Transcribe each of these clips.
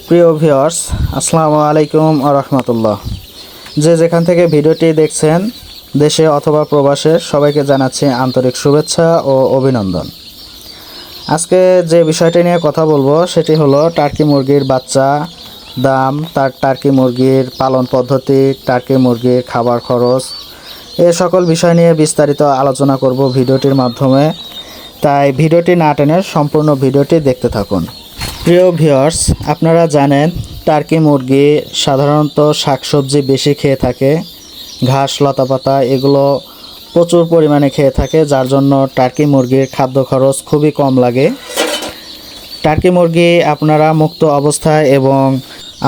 প্রিয় ভিউয়ার্স, আসসালামু আলাইকুম ওয়া রাহমাতুল্লাহ। যে যেখান থেকে ভিডিওটি দেখছেন, দেশে অথবা প্রবাসে, সবাইকে জানাচ্ছি আন্তরিক শুভেচ্ছা ও অভিনন্দন। আজকে যে বিষয়টি নিয়ে কথা বলবো সেটি হলো টার্কি মুরগির বাচ্চা দাম, তার টার্কি মুরগির পালন পদ্ধতি, টার্কি মুরগির খাবার খরচ, এ সকল বিষয় নিয়ে বিস্তারিত আলোচনা করব ভিডিওটির মাধ্যমে। তাই ভিডিওটি না টেনে সম্পূর্ণ ভিডিওটি দেখতে থাকুন। প্রিয় ভিউয়ার্স, আপনারা জানেন টার্কি মুরগি সাধারণত শাকসবজি বেশি খেয়ে থাকে, ঘাস লতাপাতা এগুলো প্রচুর পরিমাণে খেয়ে থাকে, যার জন্য টার্কি মুরগির খাদ্য খরচ খুবই কম লাগে। টার্কি মুরগি আপনারা মুক্ত অবস্থায় এবং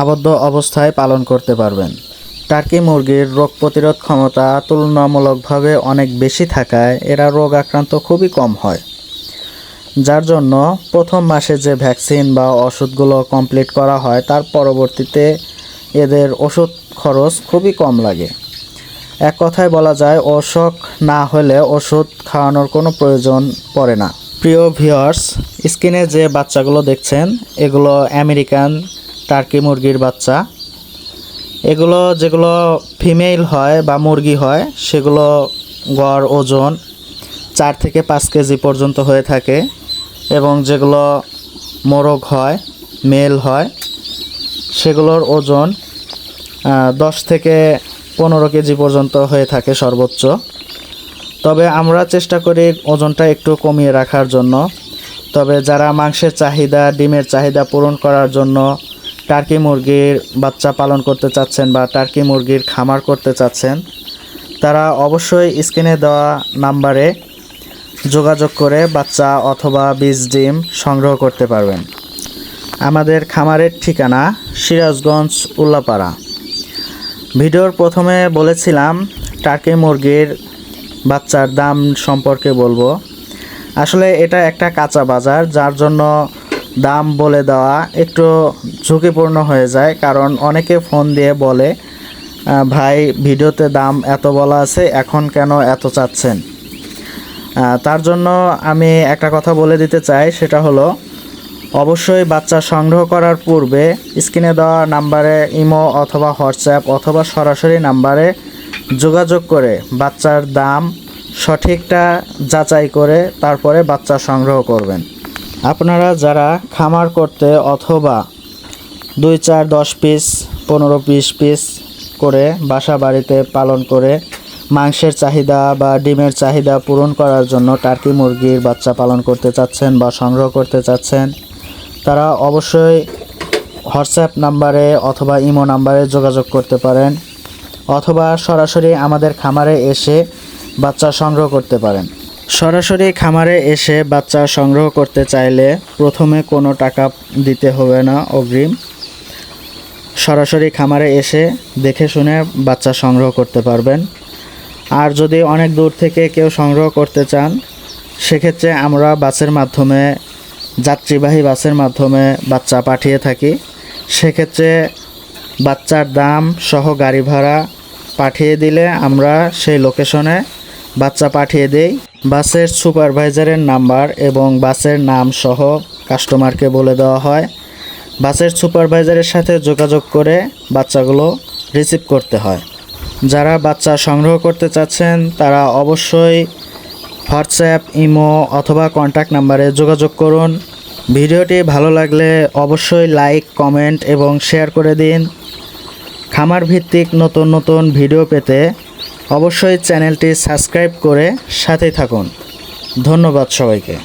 আবদ্ধ অবস্থায় পালন করতে পারবেন। টার্কি মুরগির রোগ প্রতিরোধ ক্ষমতা তুলনামূলকভাবে অনেক বেশি থাকায় এরা রোগ আক্রান্ত খুবই কম হয়, যার জন্য প্রথম মাসে যে ভ্যাকসিন বা ওষুধগুলো কমপ্লিট করা হয় তার পরবর্তীতে এদের ওষুধ খরচ খুবই কম লাগে। এক কথায় বলা যায় অসুখ না হলে ওষুধ খাওয়ানোর কোনো প্রয়োজন পড়ে না। প্রিয় ভিউয়ার্স, স্ক্রিনে যে বাচ্চাগুলো দেখছেন এগুলো আমেরিকান টার্কি মুরগির বাচ্চা। এগুলো যেগুলো ফিমেল হয় বা মুরগি হয় সেগুলো গড় ওজন 4 থেকে 5 কেজি পর্যন্ত হয়ে থাকে, এবং যেগুলো মোরগ হয় মেল হয় সেগুলোর ওজন 10 থেকে 15 কেজি পর্যন্ত হয়ে থাকে সর্বোচ্চ। তবে আমরা চেষ্টা করি ওজনটা একটু কমিয়ে রাখার জন্য। তবে যারা মাংসের চাহিদা, ডিমের চাহিদা পূরণ করার জন্য টার্কি মুরগির বাচ্চা পালন করতে চাচ্ছেন বা টার্কি মুরগির খামার করতে চাচ্ছেন, তারা অবশ্যই স্ক্রিনে দেওয়া নাম্বারে যোগাযোগ করে বাচ্চা অথবা বীজ ডিম সংগ্রহ করতে পারবেন। আমাদের খামারের ঠিকানা সিরাজগঞ্জ উল্লাপাড়া। ভিডিওর প্রথমে বলেছিলাম টার্কি মুরগির বাচ্চার দাম সম্পর্কে বলবো। আসলে এটা একটা কাঁচা বাজার, যার জন্য দাম বলে দেওয়া একটু ঝুঁকিপূর্ণ হয়ে যায়, কারণ অনেকে ফোন দিয়ে বলে ভাই ভিডিওতে দাম এত বলা আছে, এখন কেন এত চাচ্ছেন। তার জন্য আমি একটা কথা বলে দিতে চাই, সেটা হলো অবশ্যই বাচ্চা সংগ্রহ করার পূর্বে স্ক্রিনে দেওয়া নাম্বারে ইমো অথবা হোয়াটসঅ্যাপ অথবা সরাসরি নাম্বারে যোগাযোগ করে বাচ্চার দাম সঠিকটা যাচাই করে তারপরে বাচ্চা সংগ্রহ করবেন। আপনারা যারা খামার করতে অথবা 2, 4, 10 পিস 15-20 পিস করে বাসা বাড়িতে পালন করে মাংসের চাহিদা বা ডিমের চাহিদা পূরণ করার জন্য টার্কি মুরগির বাচ্চা পালন করতে চাচ্ছেন বা সংগ্রহ করতে চাচ্ছেন, তারা অবশ্যই হোয়াটসঅ্যাপ নাম্বারে অথবা ইমো নাম্বারে যোগাযোগ করতে পারেন, অথবা সরাসরি আমাদের খামারে এসে বাচ্চা সংগ্রহ করতে পারেন। সরাসরি খামারে এসে বাচ্চা সংগ্রহ করতে চাইলে প্রথমে কোনো টাকা দিতে হবে না অগ্রিম। সরাসরি খামারে এসে দেখে শুনে বাচ্চা সংগ্রহ করতে পারবেন। আর যদি অনেক দূর থেকে কেউ সংগ্রহ করতে চান, সেক্ষেত্রে আমরা বাসের মাধ্যমে, যাত্রীবাহী বাসের মাধ্যমে বাচ্চা পাঠিয়ে থাকি। সেক্ষেত্রে বাচ্চার দাম সহ গাড়ি ভাড়া পাঠিয়ে দিলে আমরা সেই লোকেশনে বাচ্চা পাঠিয়ে দেই। বাসের সুপারভাইজারের নাম্বার এবং বাসের নাম সহ কাস্টমারকে বলে দেওয়া হয়। বাসের সুপারভাইজারের সাথে যোগাযোগ করে বাচ্চাগুলো রিসিভ করতে হয়। যারা বাচ্চা সংগ্রহ করতে চাচ্ছেন তারা অবশ্যই হোয়াটসঅ্যাপ, ইমো অথবা কন্ট্যাক্ট নাম্বারে যোগাযোগ করুন। ভিডিওটি ভালো লাগলে অবশ্যই লাইক, কমেন্ট এবং শেয়ার করে দিন। খামার ভিত্তিক নতুন নতুন ভিডিও পেতে অবশ্যই চ্যানেলটি সাবস্ক্রাইব করে সাথেই থাকুন। ধন্যবাদ সবাইকে।